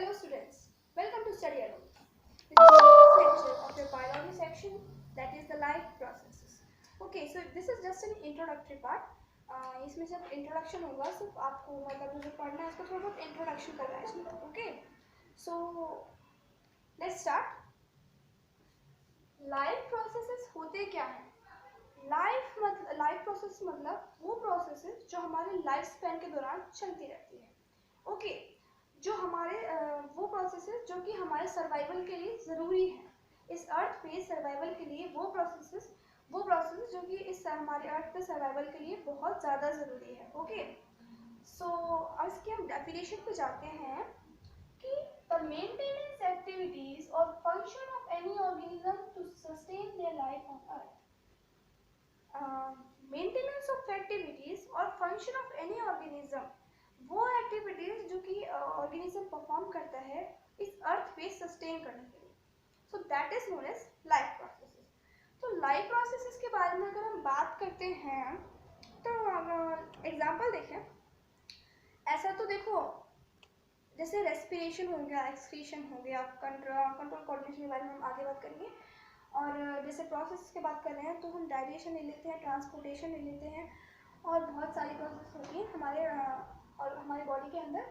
Hello students, welcome to Study Alone. This is the first lecture of your biology section, that is the life processes. Okay, so this is just an introductory part. इसमें जब introduction होगा सिर्फ आपको मतलब जो पढ़ना है उसको थोड़ा बहुत इंट्रोडक्शन करना है इसमें. Okay, so let's start. Life processes होते क्या हैं? लाइफ प्रोसेस मतलब वो प्रोसेसेस जो हमारे लाइफ स्पैन के दौरान चलती रहती है. ओके, जो हमारे वो प्रोसेसेस जो कि हमारे सर्वाइवल के लिए ज़रूरी है. इस अर्थ पे सर्वाइवल के लिए वो प्रोसेसेस जो कि इस हमारे अर्थ पे सर्वाइवल के लिए बहुत ज़्यादा ज़रूरी है. ओके, सो अब इसके हम डेफिनेशन पे जाते हैं कि the maintenance activities or function of any organism to sustain their life on earth. Maintenance of activities or function of any organism, वो एक्टिविटीज जो कि ऑर्गेनिज्म परफॉर्म करता है इस अर्थ पे सस्टेन करने के लिए. So that is known as life processes. तो लाइफ प्रोसेसेस के बारे में अगर हम बात करते हैं तो एग्जांपल देखें. ऐसा तो देखो जैसे रेस्पिरेशन हो गया, एक्सक्रीशन हो गया, कंट्रोल कोऑर्डिनेशन के बारे में हम आगे बात करेंगे. और जैसे प्रोसेस की बात कर रहे हैं तो हम डाइजेशन ले लेते हैं, ट्रांसपोर्टेशन ले लेते हैं और बहुत सारी प्रोसेस होती हैं हमारे और हमारी बॉडी के अंदर.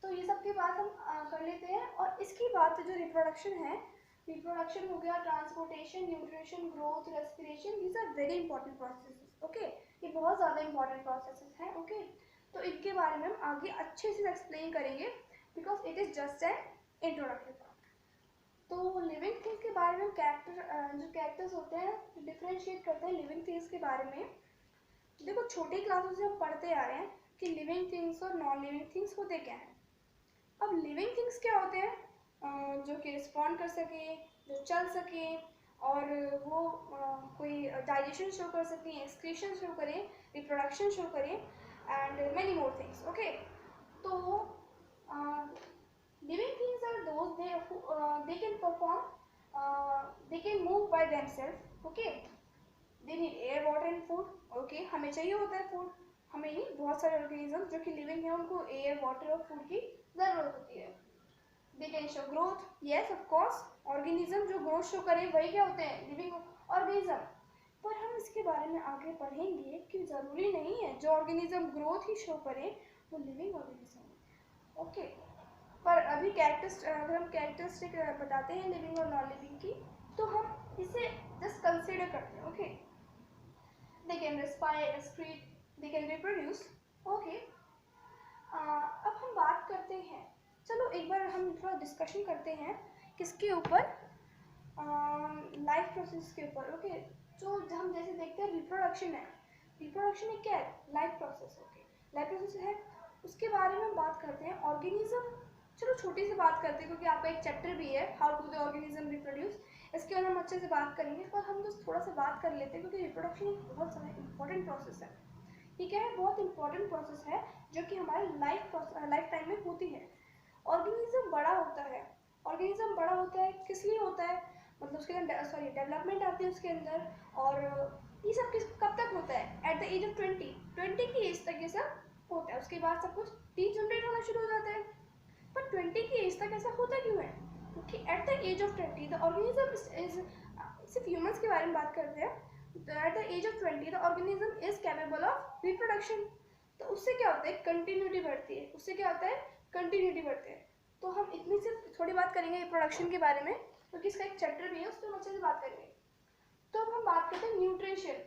तो ये सब की बात हम कर लेते हैं. और इसकी बात जो रिप्रोडक्शन है, रिप्रोडक्शन हो गया, transportation, nutrition, growth, respiration, these are very important processes. Okay, ये बहुत ज़्यादा इंपॉर्टेंट प्रोसेसेस हैं. ओके, तो इनके बारे में हम आगे अच्छे से एक्सप्लेन करेंगे because it is just an introductory part. तो लिविंग थिंग्स के बारे में जो कैरेक्टर्स होते हैं डिफ्रेंशिएट करते हैं लिविंग थिंग्स के बारे में. देखो छोटी क्लासों से हम पढ़ते आ रहे हैं कि लिविंग थिंग्स और नॉन लिविंग थिंग्स होते क्या हैं. अब लिविंग थिंग्स क्या होते हैं? जो कि रिस्पॉन्ड कर सके, जो चल सके और वो कोई डाइजेशन शो कर सकें, एक्सक्रीशन शो करें, रिप्रोडक्शन शो करें and many more things. Okay, तो living things are those they can perform, they can move by themselves. Okay, they need air, water and food. Okay, हमें चाहिए होता है food, हमें नहीं, बहुत सारे ऑर्गेनिज्म जो कि लिविंग है उनको एयर, वाटर और फूड की ज़रूरत होती है. they can show growth. yes of course, organism जो ग्रोथ शो करें वही क्या होते हैं? Living organism. पर हम इसके बारे में आगे पढ़ेंगे कि ज़रूरी नहीं है जो ऑर्गेनिज्म ग्रोथ ही शो करें वो लिविंग ऑर्गेनिज्म है. ओके, पर अभी अगर हम कैरेक्टरिस्टिक बताते हैं लिविंग और नॉन लिविंग की तो हम इसे जस्ट कंसिडर करते हैं. Okay, they can respire, excrete, they can reproduce. Okay, अब हम बात करते हैं, चलो एक बार हम थोड़ा डिस्कशन करते हैं किसके ऊपर, लाइफ प्रोसेस के ऊपर. ओके, जो हम जैसे देखते हैं रिप्रोडक्शन है, रिप्रोडक्शन एक क्या है? Life process. Okay, life process है, उसके बारे में हम बात करते हैं. ऑर्गेनिज्म चलो छोटी सी बात करते हैं क्योंकि आपका एक चैप्टर भी है how to the organism reproduce, इसके बारे में हम अच्छे से बात करेंगे. पर हम बस थोड़ा सा बात कर लेते हैं क्योंकि रिप्रोडक्शन एक बहुत सारा इंपॉर्टेंट प्रोसेस है. ये क्या है? बहुत इंपॉर्टेंट प्रोसेस है जो कि हमारे लाइफ टाइम में होती है. ऑर्गेनिज्म बड़ा होता है. ऑर्गेनिज्म बड़ा होता है किस लिए होता है? मतलब उसके अंदर डेवलपमेंट आती है उसके अंदर. और ये सब कब तक होता है? एट द एज ऑफ 20 की एज तक ये सब होता है. उसके बाद सब कुछ डीजनरेट होना शुरू हो जाता है. पर 20 की एज तक ऐसा होता क्यों है? क्योंकि at the age of 20 the organism is, सिर्फ ह्यूमंस के बारे में बात करते हैं, at the age of 20 the organism is capable of reproduction. तो उससे क्या होता है? कंटिन्यूटी बढ़ती है. उससे क्या होता है? कंटिन्यूटी बढ़ती है. तो हम इतनी सिर्फ थोड़ी बात करेंगे रिप्रोडक्शन के बारे में क्योंकि इसका एक चैप्टर भी है, उस पर हम अच्छे से बात करेंगे. तो अब हम बात करते हैं nutrition.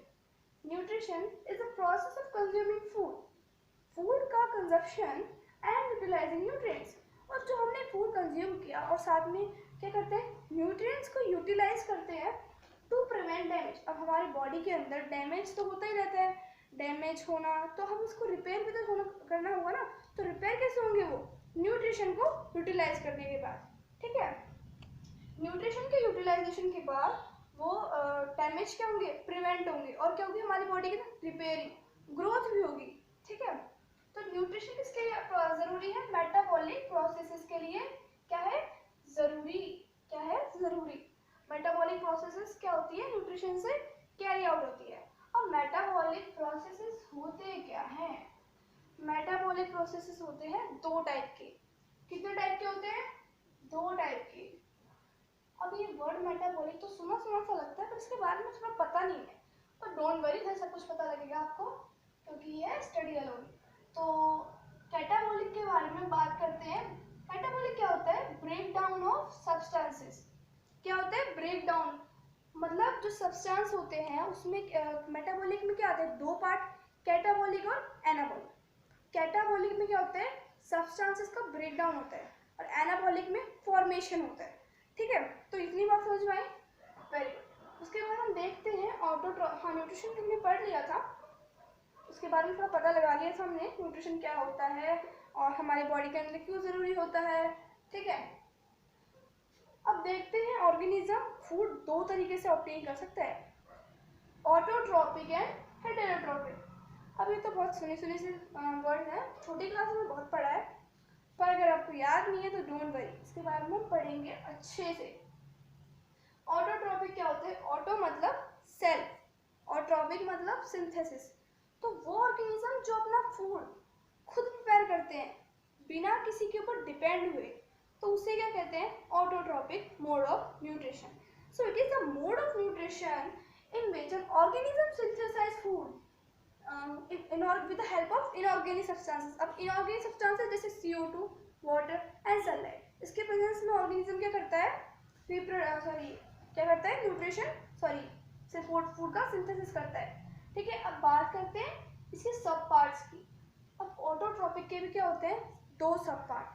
Nutrition is a process of consuming food का कंजप्शन एंड यूटिलाइजिंग न्यूट्रिएंट्स. और जो हमने फूड कंज्यूम किया और साथ में क्या करते हैं? न्यूट्रिएंट्स को यूटिलाइज करते हैं टू प्रिवेंट डैमेज. अब हमारी बॉडी के अंदर डैमेज तो होता ही रहता है. डैमेज होना तो हम उसको रिपेयर भी तो करना होगा ना. तो रिपेयर कैसे होंगे? वो न्यूट्रिशन को यूटिलाइज करने के बाद. ठीक है, न्यूट्रिशन के यूटिलाइजेशन के बाद वो डैमेज क्या होंगे? प्रिवेंट होंगे. और क्या होगी? हमारी बॉडी की ना रिपेयरिंग, ग्रोथ भी होगी. ठीक है, तो न्यूट्रिशन किसके लिए जरूरी है? मेटाबॉलिक प्रोसेसेस के लिए क्या है? जरूरी. क्या है? जरूरी. मेटाबॉलिक प्रोसेसेस क्या होती है? न्यूट्रिशन से कैरी आउट होती है. अब मेटाबॉलिक प्रोसेसेस होते क्या हैं? मेटाबॉलिक प्रोसेसेस होते हैं दो टाइप के. कितने टाइप के होते हैं? वही तो सुना सुना सा लगता है, पर इसके बारे में थोड़ा पता नहीं है। पर डोंट वरी, फिर सब कुछ पता लगेगा आपको, क्योंकि ये स्टडी अलोन। तो कैटाबॉलिक के बारे में बात करते हैं। कैटाबॉलिक क्या होता है? Break down of substances. क्या होता है? ब्रेक डाउन मतलब जो सब्सटेंस होते हैं उसमें मेटाबॉलिक में क्या आते हैं? दो पार्ट, कैटाबॉलिक और एनाबॉलिक। कैटाबॉलिक में क्या होता है? सब्सटेंसेस का ब्रेक डाउन होता है, और एनाबॉलिक में फॉर्मेशन होता है। ठीक है, तो इतनी बात समझ में आई? Very good. उसके बाद हम देखते हैं हाँ, न्यूट्रिशन हमने पढ़ लिया था, उसके बारे में थोड़ा पता लगा लिया था हमने, न्यूट्रिशन क्या होता है और हमारी बॉडी के अंदर क्यों ज़रूरी होता है। ठीक है, अब देखते हैं ऑर्गेनिज्म फूड दो तरीके से ऑब्टेन कर सकता है, ऑटोट्रॉपिक एंड हेटेरोट्रॉपिक। अब ये तो बहुत सुनी सुनी से वर्ड है, छोटी क्लास में बहुत पढ़ा है, पर अगर आपको याद नहीं है तो डोंट वरी, इसके बारे में हम पढ़ेंगे अच्छे से। ऑटोट्रॉपिक क्या होता है? ऑटो मतलब सेल्फ, और ट्रॉपिक मतलब सिंथेसिस। तो वो ऑर्गेनिज्म जो अपना फूड खुद प्रिपेयर करते हैं बिना किसी के ऊपर डिपेंड हुए, तो उसे क्या कहते हैं? Autotrophic mode of nutrition. So it is the mode of nutrition in which an organism synthesize food with the help of inorganic substances। अब inorganic substances जैसे CO2, water and sunlight, इसके प्रेजेंस में ऑर्गेनिज्म क्या करता है? क्या करता है? न्यूट्रिशन फूड का सिंथेसिस करता है। ठीक है, अब बात करते हैं इसके सब पार्ट्स की। अब ऑटोट्रॉपिक के भी क्या होते हैं? दो सब part,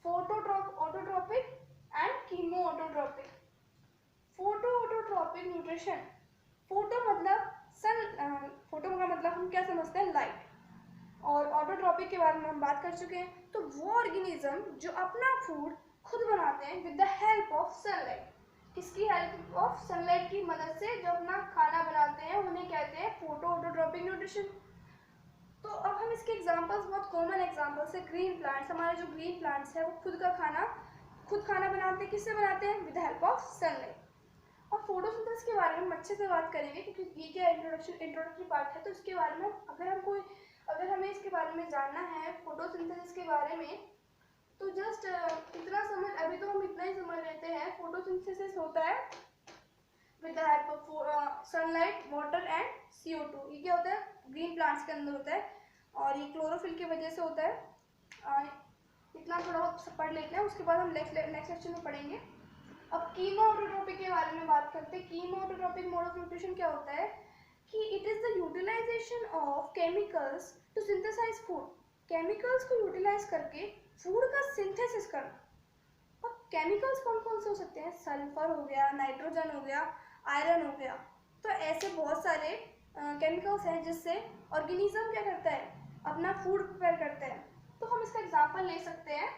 autotrophic and chemo autotrophic. Photo autotrophic nutrition, photo मतलब फोटो का मतलब हम क्या समझते हैं? लाइट। और ऑटोट्रॉपिक के बारे में हम बात कर चुके हैं। तो वो ऑर्गेनिज्म जो अपना फूड खुद बनाते हैं with the help of sunlight. किसकी हेल्प ऑफ? सनलाइट की मदद से जो अपना खाना बनाते हैं उन्हें कहते हैं फोटो ऑटोट्रॉपिक न्यूट्रिशन। तो अब हम इसके एग्जांपल्स, बहुत कॉमन एग्जांपल्स है ग्रीन प्लांट्स। हमारे जो ग्रीन प्लांट्स है वो खुद खाना बनाते हैं। किससे बनाते हैं? With the help of sunlight. और फोटोसिंथेसिस के बारे में हम अच्छे से बात करेंगे, क्योंकि ये क्या इंट्रोडक्टरी पार्ट है, तो इसके बारे में अगर हमें इसके बारे में जानना है फोटोसिंथेसिस के बारे में, तो जस्ट इतना समझ, अभी तो हम इतना ही समझ लेते हैं। फोटोसिंथेसिस होता है with the help of sunlight, water and CO2। ये क्या होता है? ग्रीन प्लांट्स के अंदर होता है, और ये क्लोरोफिल की वजह से होता है। इतना थोड़ा बहुत पढ़ लेते हैं, उसके बाद हम नेक्स्ट सेक्शन में पढ़ेंगे। अब कीमो ऑटोट्रॉपिक के बारे में बात करते हैं। Chemo autotrophic mode of nutrition क्या होता है? कि it is the utilization of chemicals to synthesize food. Chemicals को यूटिलाइज करके फूड का सिंथेसिस करना। अब केमिकल्स कौन कौन से हो सकते हैं? सल्फर हो गया, नाइट्रोजन हो गया, आयरन हो गया। तो ऐसे बहुत सारे केमिकल्स हैं जिससे ऑर्गेनिज्म क्या करता है? अपना फूड प्रिपेयर करता है। तो हम इसका एग्जाम्पल ले सकते हैं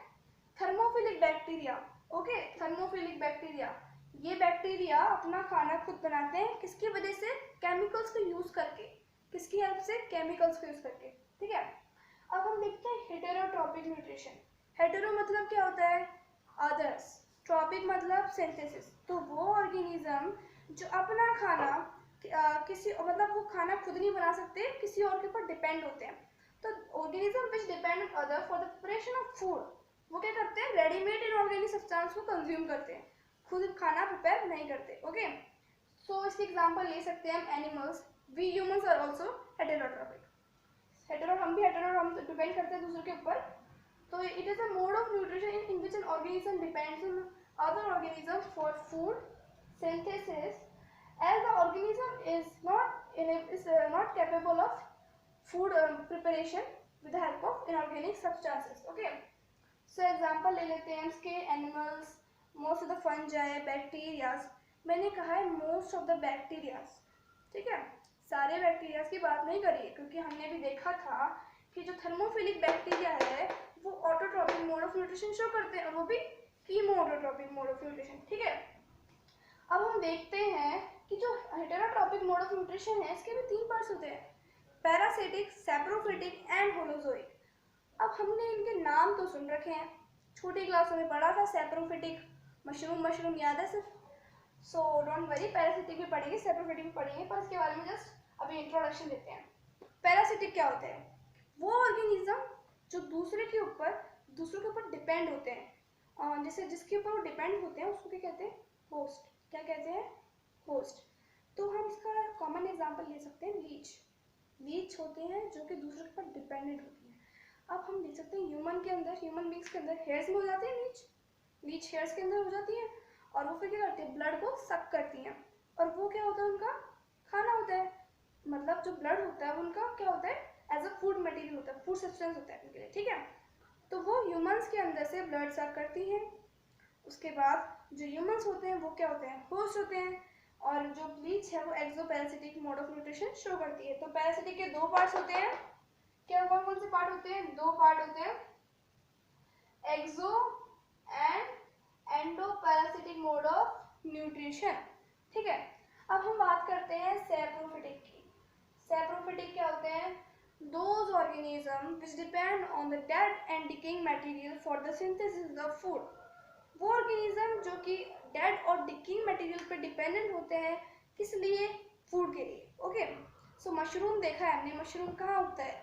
thermophilic bacteria. Okay, thermophilic bacteria, ये बैक्टीरिया अपना खाना खुद बनाते हैं। किसकी वजह से? केमिकल्स को यूज करके। किसकी हेल्प से? केमिकल्स को यूज करके। ठीक है, अब हम देखते हैं हेटेरोट्रॉपिक न्यूट्रिशन। हेटेरो मतलब क्या होता है? अदर्स, ट्रॉपिक मतलब सिंथेसिस। तो वो ऑर्गेनिज्म जो अपना खाना मतलब वो खाना खुद नहीं बना सकते, किसी और के ऊपर डिपेंड होते हैं। तो organism which depend on other for the preparation of food, वो क्या करते हैं? रेडीमेड इनऑर्गेनिक सब्सटेंस को कंज्यूम करते हैं, खुद खाना प्रिपेयर नहीं करते। ओके, सो इसकी एग्जांपल ले सकते हैं हम animals. We humans are also heterotrophic. हम डिपेंड करते हैं दूसरे के ऊपर। तो it is a mode of nutrition in which an organism depends on other organism for food synthesis, as the organism is not capable of food preparation with the help of inorganic substances. Okay, so example ले लेते हैं इसके animals, most of the fungi, bacterias। मैंने कहा है most of the bacterias, ठीक है, सारे बैक्टीरियाज की बात नहीं करी है, क्योंकि हमने भी देखा था कि जो थर्मोफिलिक बैक्टीरिया है वो autotrophic mode of nutrition show करते हैं, और वो भी chemo autotrophic mode of nutrition. ठीक है, अब हम देखते हैं कि जो हेटेरोट्रॉपिक मोड ऑफ न्यूट्रिशन है इसके भी तीन पार्ट्स होते हैं, पैरासिटिक, सैप्रोफिटिक एंड होलोजोइक। अब हमने इनके नाम तो सुन रखे हैं, छोटी क्लासों में पढ़ा था सैप्रोफिटिक, मशरूम याद है सिर्फ। सो डोंट वरी, पैरासिटिक भी पढ़ेंगे, सैप्रोफिटिक भी पढ़ेंगे, पर इसके बारे में जस्ट अभी इंट्रोडक्शन देते हैं। पैरासिटिक क्या होते हैं? वो ऑर्गेनिज्म जो दूसरों के ऊपर डिपेंड होते हैं, जैसे जिसके ऊपर वो डिपेंड होते हैं उसको क्या कहते हैं? होस्ट। क्या कहते हैं, होस्ट। तो हम इसका कॉमन एग्जांपल ले सकते हैं लीच। लीच होते हैं जो कि दूसरे पर डिपेंडेंट होती हैं। अब हम देख सकते हैं ह्यूमन के अंदर, ह्यूमन बींग्स के अंदर हेयर्स में हो जाते हैं लीच, लीच हेयर्स के अंदर हो जाती है, और वो फिर क्या करती है, ब्लड को सक करती हैं, और वो क्या होता है, उनका खाना होता है। मतलब जो ब्लड होता है उनका क्या होता है, एज अ फूड मटेरियल होता है, फूड सब्सटेंस होता है उनके लिए, ठीक है। तो वो ह्यूमंस के अंदर से ब्लड सक करती हैं। उसके बाद जो ह्यूमंस होते हैं वो क्या होते हैं, होस्ट होते हैं। और जो ब्लीच है वो एक्सोपैरासिटिक मोड ऑफ न्यूट्रिशन शो करती है। तो पैरासिटिक के दो पार्ट्स होते हैं, क्या कौन कौन से पार्ट होते हैं, दो पार्ट होते हैं, एक्सो एंड एंडोपैरासिटिक मोड ऑफ न्यूट्रिशन, ठीक है। अब हम बात करते हैं सैप्रोफिटिक की। सैप्रोफिटिक क्या होते हैं, those organisms which depend on the dead and decaying material for the synthesis of food। वो ऑर्गेनिज्म जो कि डेड और डिकिंग मटेरियल पर डिपेंडेंट होते हैं, किस लिए, फूड के लिए, ओके। सो मशरूम देखा है हमने, मशरूम कहाँ उगता है,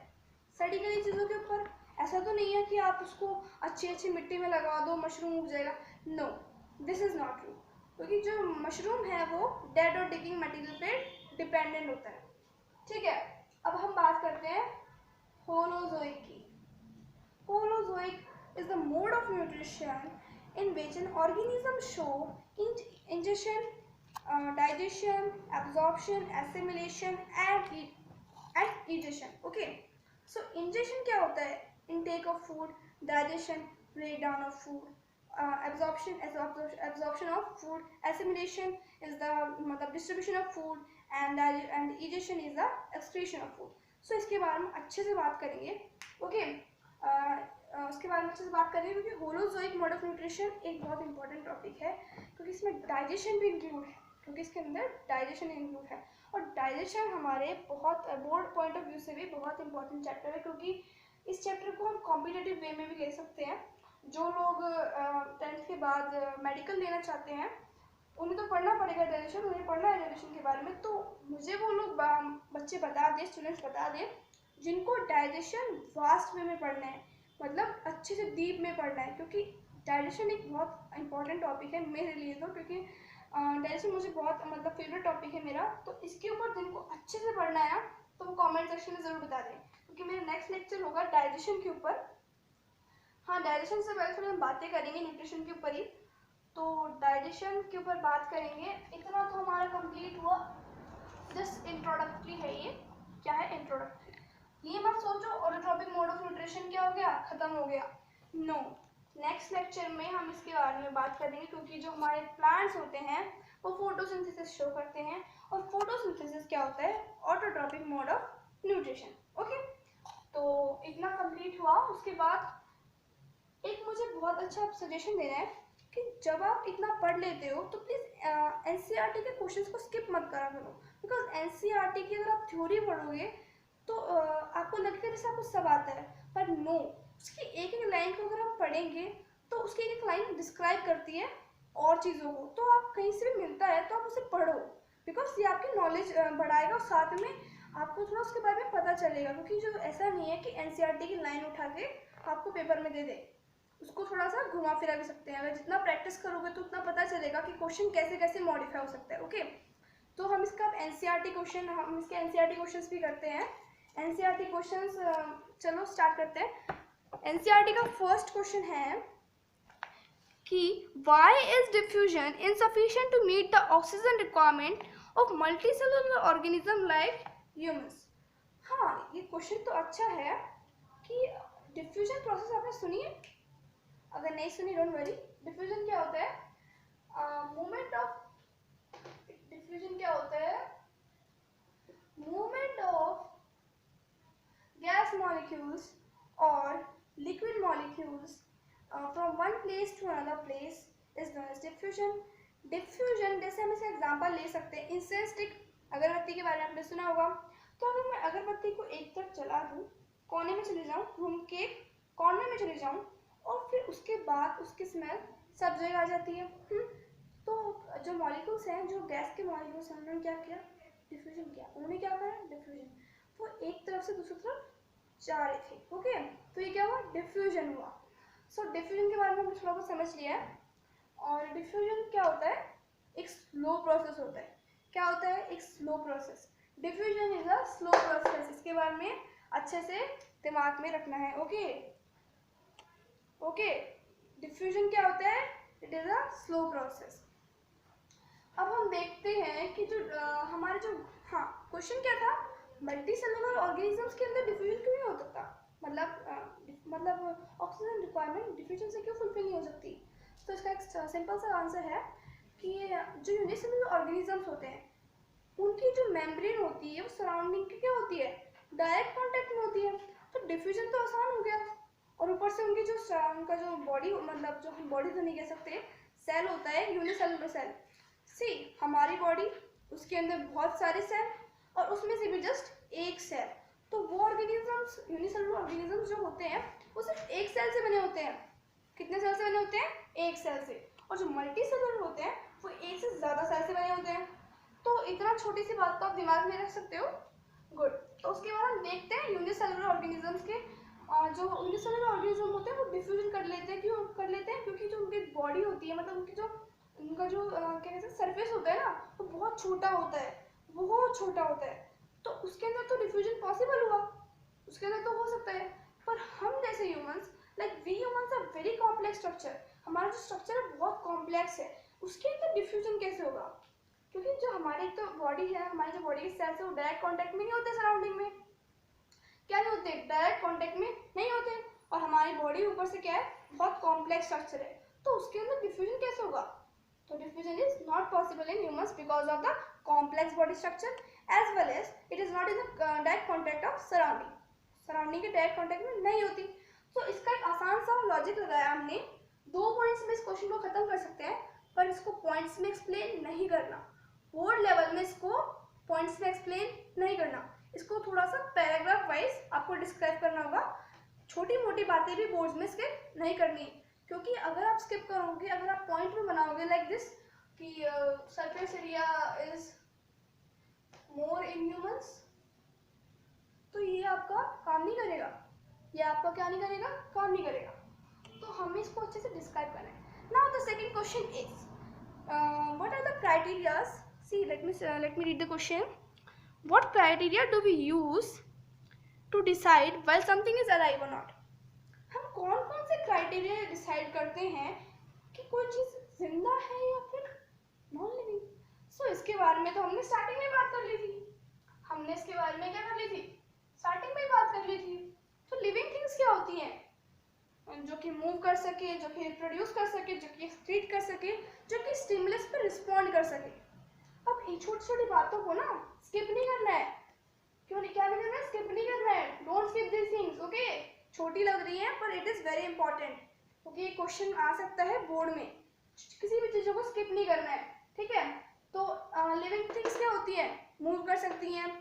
सड़ी गली चीज़ों के ऊपर। ऐसा तो नहीं है कि आप उसको अच्छी अच्छी मिट्टी में लगा दो मशरूम उग जाएगा, no, this is not true. क्योंकि जो मशरूम है वो डेड और डिकिंग मटेरियल पे डिपेंडेंट होता है, ठीक है। अब हम बात करते हैं होलोजोइक की। Holozoic is the mode of nutrition in which an organism show ingestion, digestion, absorption, assimilation and egestion, okay। So ingestion क्या होता है, intake of food, digestion, breakdown of food, absorption of food, assimilation is the मतलब distribution of food, and egestion is the excretion of food। So इसके बारे में अच्छे से बात करेंगे, okay। उसके बारे में अच्छे से बात करेंगे, क्योंकि होलोजोइक मोड ऑफ न्यूट्रिशन एक बहुत इंपॉर्टेंट टॉपिक है, क्योंकि इसमें डाइजेशन भी इंक्लूड है, क्योंकि इसके अंदर डाइजेशन इंक्लूड है। और डाइजेशन हमारे बहुत बोर्ड पॉइंट ऑफ व्यू से भी बहुत इंपॉर्टेंट चैप्टर है, क्योंकि इस चैप्टर को हम कॉम्पिटेटिव वे में भी ले सकते हैं। जो लोग 10th के बाद मेडिकल लेना चाहते हैं उन्हें तो पढ़ना पड़ेगा डाइजेशन, उन्हें पढ़ना है डाइजेशन के बारे में। तो मुझे वो लोग बच्चे बता दें, स्टूडेंट्स बता दें जिनको डाइजेशन वास्ट वे में पढ़ना है, मतलब अच्छे से डीप में पढ़ना है, क्योंकि डाइजेशन एक बहुत इंपॉर्टेंट टॉपिक है मेरे लिए तो, क्योंकि डाइजेशन मुझे बहुत मतलब फेवरेट टॉपिक है मेरा। तो इसके ऊपर जिनको अच्छे से पढ़ना है ना, तो वो कमेंट सेक्शन में ज़रूर बता दें, क्योंकि मेरा नेक्स्ट लेक्चर होगा डाइजेशन के ऊपर। हाँ, डाइजेशन से पहले थोड़ी हम बातें करेंगे न्यूट्रिशन के ऊपर ही, तो डाइजेशन के ऊपर बात करेंगे। इतना तो हमारा कंप्लीट हुआ, जस्ट इंट्रोडक्टरी है ये। क्या है, इंट्रोडक्टरी। ये मत सोचो ऑटोट्रॉपिक मोड ऑफ न्यूट्रिशन क्या हो गया, खत्म हो गया, नो। नेक्स्ट लेक्चर में हम इसके बारे में बात करेंगे, क्योंकि जो हमारे प्लांट्स होते हैं वो फोटोसिंथेसिस शो करते हैं, और फोटोसिंथेसिस क्या होता है, autotrophic mode of nutrition, okay. तो इतना कंप्लीट हुआ। उसके बाद एक मुझे बहुत अच्छा सजेशन देना है कि जब आप इतना पढ़ लेते हो तो प्लीज़ एनसीईआरटी के क्वेश्चंस को स्किप मत करा करो, बिकॉज एनसीईआरटी की अगर आप थ्योरी पढ़ोगे तो आपको लगेगा जैसे आपको सब आता है, पर नो, उसकी एक एक लाइन को अगर आप पढ़ेंगे तो उसकी एक एक लाइन डिस्क्राइब करती है और चीज़ों को। तो आप कहीं से भी मिलता है तो आप उसे पढ़ो, बिकॉज ये आपकी नॉलेज बढ़ाएगा, और साथ में आपको थोड़ा उसके बारे में पता चलेगा। क्योंकि जो ऐसा नहीं है कि एनसीईआरटी की लाइन उठा के आपको पेपर में दे दे, उसको थोड़ा सा घुमा फिरा भी सकते हैं। अगर जितना प्रैक्टिस करोगे तो उतना पता चलेगा कि क्वेश्चन कैसे कैसे मॉडिफाई हो सकता है, ओके। तो हम इसका एनसीईआरटी क्वेश्चन, हम इसके एनसीईआरटी क्वेश्चंस भी करते हैं। एनसीईआरटी क्वेश्चंस चलो स्टार्ट करते हैं। एनसीईआरटी का फर्स्ट क्वेश्चन है कि why is diffusion insufficient to meet the oxygen requirement of multicellular organism like humans. हाँ, ये क्वेश्चन तो अच्छा है कि डिफ्यूजन प्रोसेस आपने सुनी है, अगर नहीं सुनी डोंट वरी। डिफ्यूजन क्या होता है, मूवमेंट ऑफ, डिफ्यूजन क्या होता है, मूवमेंट ऑफ गैस मॉलिक्यूल्स और liquid molecules from one place to another place is known as diffusion. Diffusion जैसे हम इसका एग्जांपल ले सकते हैं, इंसेंस स्टिक, अगरबत्ती के बारे में आपने सुना होगा। तो अगर मैं अगरबत्ती को एक तरफ जला दूँ, कोने में चले जाऊँ, रूम के कॉर्नर में चले जाऊँ, और फिर उसके बाद उसकी स्मेल सब जगह आ जाती है। तो जो मॉलिक्यूल्स हैं, जो गैस के मॉलिक्यूल्स हैं, उन्होंने क्या किया, डिफ्यूजन किया। उन्होंने क्या करा, डिफ्यूजन, वो एक तरफ से दूसरी तरफ जा रहे थे, ओके। तो ये क्या हुआ, डिफ्यूजन हुआ। सो डिफ्यूजन के बारे में हमने थोड़ा बहुत समझ लिया है। और डिफ्यूजन क्या होता है, एक स्लो प्रोसेस होता है। क्या होता है? एक slow process. Diffusion is a slow process. इसके बारे में अच्छे से दिमाग में रखना है। ओके ओके, डिफ्यूजन क्या होता है? It is a slow process. अब हम देखते हैं कि जो हमारे जो क्वेश्चन क्या था, मल्टी सेलुलर ऑर्गेनिजम्स के अंदर डिफ्यूजन क्यों नहीं हो सकता, मतलब ऑक्सीजन रिक्वायरमेंट डिफ्यूजन से क्यों फुलफिल नहीं हो सकती? तो इसका एक सिंपल सा आंसर है कि जो यूनिसेलुलर ऑर्गेनिजम्स होते हैं उनकी जो मेम्ब्रेन होती है वो सराउंडिंग की क्या होती है? डायरेक्ट कांटेक्ट में होती है। तो डिफ्यूजन तो आसान हो गया। और ऊपर से उनकी जो उनका जो बॉडी, मतलब जो हम बॉडी तो नहीं कह सकते, सेल होता है यूनिसेलुलर सेल। सी हमारी बॉडी, उसके अंदर बहुत सारे सेल और उसमें से भी जस्ट एक सेल। तो वो ऑर्गेनिजम्स, यूनिसेलुलर ऑर्गेनिजम्स जो होते हैं वो सिर्फ एक सेल से बने होते हैं। कितने सेल से बने होते हैं? एक सेल से। और जो मल्टी सेलुलर होते हैं वो एक से ज्यादा सेल से बने होते हैं। तो इतना छोटी सी बात तो आप दिमाग में रख सकते हो। गुड। तो उसके बाद हम देखते हैं यूनिसेलुलर ऑर्गेनिजम्स के। जो यूनिसेलुलर ऑर्गेनिज्म होते हैं वो डिफ्यूजन कर लेते हैं। क्यों कर लेते हैं? क्योंकि जो उनकी बॉडी होती है, मतलब उनका जो क्या कहते हैं सरफेस होता है ना, वो बहुत छोटा होता है, बहुत छोटा होता है। तो उसके अंदर तो डिफ्यूजन पॉसिबल हुआ, उसके अंदर तो हो सकता है। पर हम जैसे humans, like we humans are very complex structure, हमारा जो स्ट्रक्चर है बहुत कॉम्प्लेक्स है, उसके अंदर डिफ्यूजन कैसे होगा? क्योंकि जो हमारी तो बॉडी है, हमारी जो बॉडी के सेल्स है वो डायरेक्ट कांटेक्ट में नहीं होते सराउंडिंग में। क्या नहीं होते? डायरेक्ट कांटेक्ट में नहीं होते। और हमारी बॉडी ऊपर से क्या है? बहुत कॉम्प्लेक्स स्ट्रक्चर है। तो उसके अंदर डिफ्यूजन कैसे होगा? तो diffusion is not possible in humans because of the complex body structure as well as it is not in the direct contact of surrounding. Surrounding के डायरेक्ट कॉन्टेक्ट में नहीं होती। तो इसका एक आसान सा लॉजिक लगाया हमने। 2 पॉइंट्स में इस क्वेश्चन को खत्म कर सकते हैं, पर इसको पॉइंट्स में एक्सप्लेन नहीं करना। बोर्ड लेवल में इसको पॉइंट्स में एक्सप्लेन नहीं करना, इसको थोड़ा सा पैराग्राफ वाइज आपको डिस्क्राइब करना होगा। छोटी मोटी बातें भी बोर्ड में स्किप नहीं करनी, क्योंकि अगर आप स्किप करोगे, अगर आप पॉइंट में बनाओगे लाइक दिस कि surface area is more in humans, तो ये आपका काम नहीं करेगा, ये आपका क्या नहीं करेगा? काम नहीं करेगा। तो हमें इसको अच्छे से डिस्क्राइब करना है। Now the second question is what are the criterias? See let me read the question. What criteria do we use to decide while something is alive or not? हम कौन कौन से क्राइटेरिया डिसाइड करते हैं कि कोई चीज जिंदा है या फिर नॉन लिविंग? सो इसके बारे में तो हमने स्टार्टिंग में बात कर ली थी। हमने इसके बारे में क्या कर ली थी? स्टार्टिंग में बात कर ली थी। तो लिविंग थिंग्स क्या होती हैं? जो कि मूव कर सके, जो कि रिप्रोड्यूस कर सके, जो कि एक्सक्रीट कर सके, जो कि स्टिमुलस पर रिस्पॉन्ड कर सके। अब इन छोटी छोटी बातों को ना स्किप नहीं करना है। क्यों नहीं? क्या नहीं करना है? स्किप नहीं करना है। Don't skip this things. Okay, छोटी लग रही है पर इट इज वेरी इंपॉर्टेंट, क्योंकि क्वेश्चन आ सकता है बोर्ड में। किसी भी चीजों को स्किप नहीं करना है, ठीक है? तो लिविंग थिंग्स क्या होती है? मूव कर सकती हैं,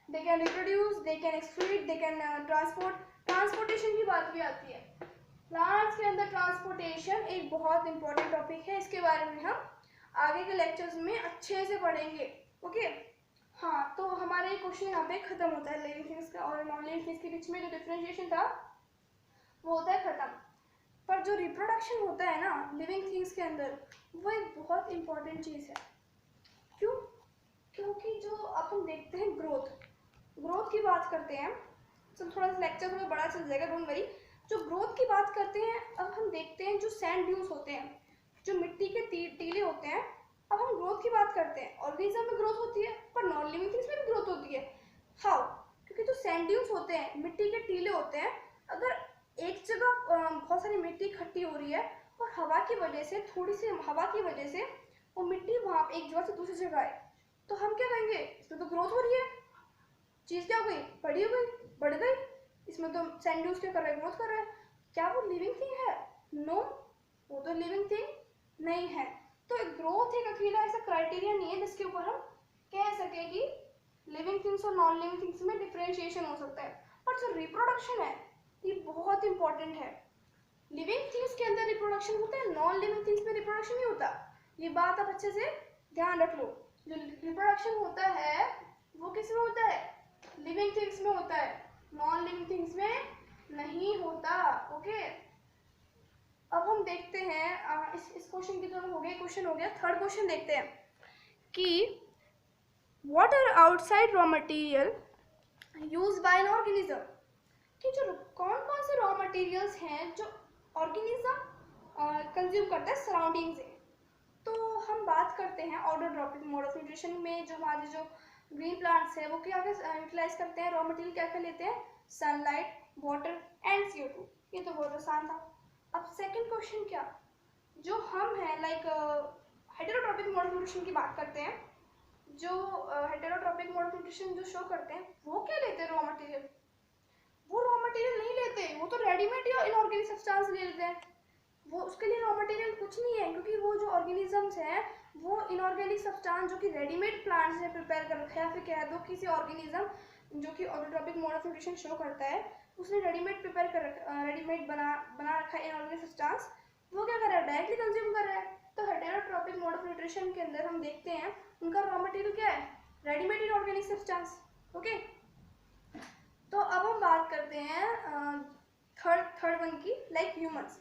they can reproduce, they can excrete, they can transport. Transportation की बात भी आती है। प्लांट्स के अंदर ट्रांसपोर्टेशन एक बहुत इंपॉर्टेंट टॉपिक है, इसके बारे में हम आगे के लेक्चर्स में अच्छे से पढ़ेंगे। ओके हाँ, तो हमारा ये क्वेश्चन यहाँ पे खत्म होता है। लिविंग थिंग्स का और नॉन लिविंग थिंग्स के बीच में जो डिफरेंशिएशन था वो होता है खत्म। पर जो रिप्रोडक्शन होता है ना लिविंग थिंग्स के अंदर, वो एक बहुत इंपॉर्टेंट चीज़ है। क्यों? क्योंकि जो अब हम देखते हैं ग्रोथ की बात करते हैं, तो थोड़ा सा लेक्चर थोड़ा बड़ा चल जाएगा, डोंट वरी। जो ग्रोथ की बात करते हैं, अब हम देखते हैं जो सैंड ड्यून्स होते हैं, जो मिट्टी के टीले होते हैं। अब हम ग्रोथ की बात करते हैं, ऑर्गेनिज्म में ग्रोथ होती है पर नॉन लिविंग थिंग्स में भी ग्रोथ होती है। हाउ? क्योंकि जो सैंड ड्यून्स होते हैं, मिट्टी के टीले होते हैं, अगर एक जगह बहुत सारी मिट्टी इकट्ठी हो रही है और हवा की वजह से, थोड़ी सी हवा की वजह से वो मिट्टी वहाँ एक जगह से दूसरी जगह है, तो हम क्या कहेंगे? इसमें तो ग्रोथ हो रही है। चीज़ क्या हो गई? बड़ी हो गई, बढ़ गई। इसमें तो सैंड ड्यून्स क्या कर रहा है? ग्रोथ कर रहा है। क्या वो लिविंग थिंग है? नो, वो तो लिविंग थिंग नहीं है। तो ग्रोथ एक अकेला ऐसा क्राइटेरिया नहीं है जिसके ऊपर हम कह सके कि लिविंग थिंग्स और नॉन लिविंग थिंग्स में डिफरेंशिएशन हो सकता है। पर जो रिप्रोडक्शन है ये बहुत इंपॉर्टेंट है। लिविंग थिंग्स के अंदर रिप्रोडक्शन होता है, नॉन लिविंग थिंग्स में रिप्रोडक्शन नहीं होता। ये बात आप अच्छे से ध्यान रख लो। जो रिप्रोडक्शन होता है वो किस में होता है? लिविंग थिंग्स में होता है, नॉन लिविंग थिंग्स में नहीं होता। ओके, अब हम देखते हैं इस क्वेश्चन की जो हो गया, क्वेश्चन हो गया। थर्ड क्वेश्चन देखते हैं। कि what are outside raw material used by an organism, कि जो कौन कौन से रॉ मटेरियल्स हैं जो ऑर्गेनिज्म कंज्यूम करता है सराउंडिंग से। तो हम बात करते हैं ऑटोट्रॉपिक मोड ऑफ न्यूट्रिशन में जो हमारे जो ग्रीन प्लांट्स है वो क्या क्या यूटिलाइज करते हैं, रॉ मटेरियल क्या क्या लेते हैं, सनलाइट, वाटर एंड CO2। ये तो बहुत आसान था। अब सेकंड क्वेश्चन क्या, जो हम हैं like heterotrophic mode of nutrition की बात करते हैं, जो हेटेरोट्रॉपिक मोड ऑफ न्यूट्रिशन जो शो करते हैं वो क्या लेते हैं रॉ मटेरियल, वो रॉ मटेरियल नहीं लेते, वो तो रेडीमेड या इनऑर्गेनिक सब्सटेंस ले लेते हैं। वो उसके लिए रॉ मटेरियल कुछ नहीं है, क्योंकि वो जो ऑर्गेनिजम्स हैं वो इनऑर्गेनिक सब्सटेंस जो कि रेडीमेड प्लांट से प्रिपेयर कर रखा है, या फिर कह दो किसी ऑर्गेनिज्म जो कि autotrophic mode of nutrition show करता है उसने रेडीमेड प्रिपेयर कर रखा, रेडीमेड बना रखा है इनऑर्गेनिक सब्सटेंस, वो क्या कर रहा है, डायरेक्टली कंज्यूम कर रहा है। तो हेटेरोट्रॉपिक मोड ऑफ न्यूट्रिशन के अंदर हम देखते हैं उनका रॉ मटेरियल क्या है, रेडीमेड इनऑर्गेनिक सब्सटेंस। ओके, तो अब हम बात करते हैं थर्ड वन की, लाइक ह्यूमंस।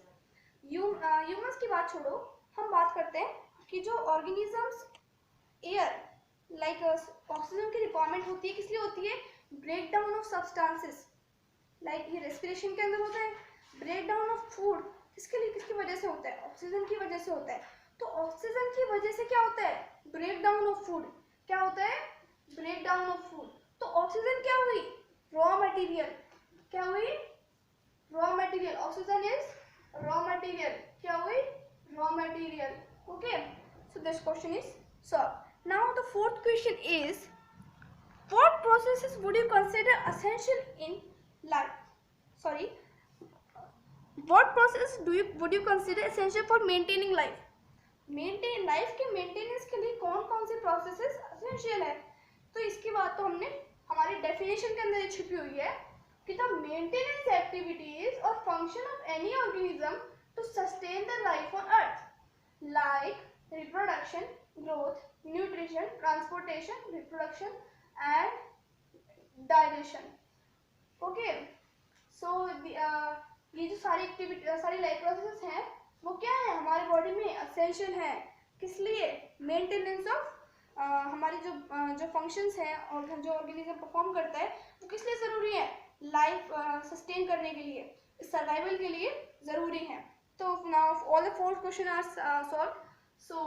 ह्यूमंस की बात छोड़ो, हम बात करते हैं कि जो ऑर्गेनिजम्स एयर लाइक ऑक्सीजन की रिक्वायरमेंट होती है, किस लिए होती है, break down of substances, like ये रेस्पिरेशन के अंदर होता है। ब्रेक डाउन ऑफ फूड किसके लिए, किसकी वजह से होता है, ऑक्सीजन की वजह से होता है। तो ऑक्सीजन की वजह से क्या होता है, ब्रेक डाउन ऑफ फूड, क्या होता है, ब्रेक डाउन ऑफ फूड। तो ऑक्सीजन क्या हुई, रॉ मटेरियल, क्या हुई, raw material, oxygen is raw material, क्या हुई, raw material. Okay, so this question is solve. Now the fourth question is what processes would you consider essential in life, sorry, what process would you consider essential for maintaining life, maintain life के maintenance के लिए कौन कौन से processes essential है। तो इसकी बात तो हमने हमारी डेफिनेशन के अंदर छुपी हुई है कि द मेंटेनेंस एक्टिविटीज और function of any organism to sustain the life on earth, like reproduction, growth, nutrition, transportation, reproduction and digestion. Okay, so ये जो सारी एक्टिविटी, सारी लाइफ प्रोसेसेस हैं वो क्या है, हमारे बॉडी में एसेंशियल है, किस लिए, मेंटेनेंस ऑफ हमारी जो फंक्शंस हैं और जो ऑर्गेनिज्म परफॉर्म करता है वो किस लिए ज़रूरी है, लाइफ सस्टेन करने के लिए, सर्वाइवल के लिए ज़रूरी है। तो now all the 4 question are solve. So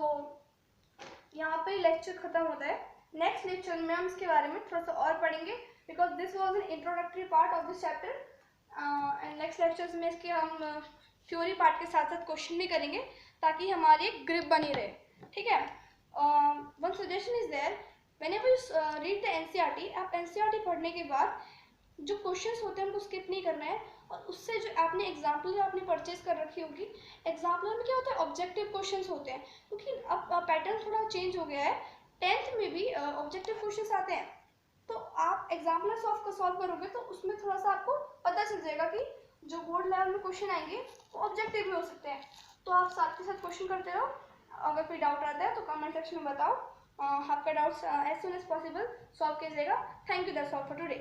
यहाँ पे लेक्चर खत्म होता है। नेक्स्ट लेक्चर में हम इसके बारे में थोड़ा सा और पढ़ेंगे, because this was an introductory part of this chapter, and next lectures में इसके हम थ्योरी पार्ट के साथ साथ क्वेश्चन भी करेंगे ताकि हमारी एक ग्रिप बनी रहे, ठीक है। One suggestion is there, whenever you read the NCERT, आप एनसीईआरटी पढ़ने के बाद जो क्वेश्चंस होते हैं उनको स्किप नहीं करना है, और उससे जो आपने एग्जाम्पल आपने परचेज कर रखी होगी, एग्जाम्पल में क्या होता है, ऑब्जेक्टिव क्वेश्चंस होते हैं, क्योंकि अब पैटर्न थोड़ा चेंज हो गया है, 10th में भी ऑब्जेक्टिव क्वेश्चंस आते हैं। तो आप एग्जाम्पलर सॉल्व करोगे तो उसमें थोड़ा सा आपको पता चल जाएगा कि जो बोर्ड लेवल में क्वेश्चन आएंगे वो ऑब्जेक्टिव भी हो सकते हैं। तो आप साथ के साथ क्वेश्चन करते रहो, अगर कोई डाउट आता है तो कमेंट सेक्शन में बताओ, आपका doubts as soon as possible solve किया जाएगा। Thank you, that's all for today.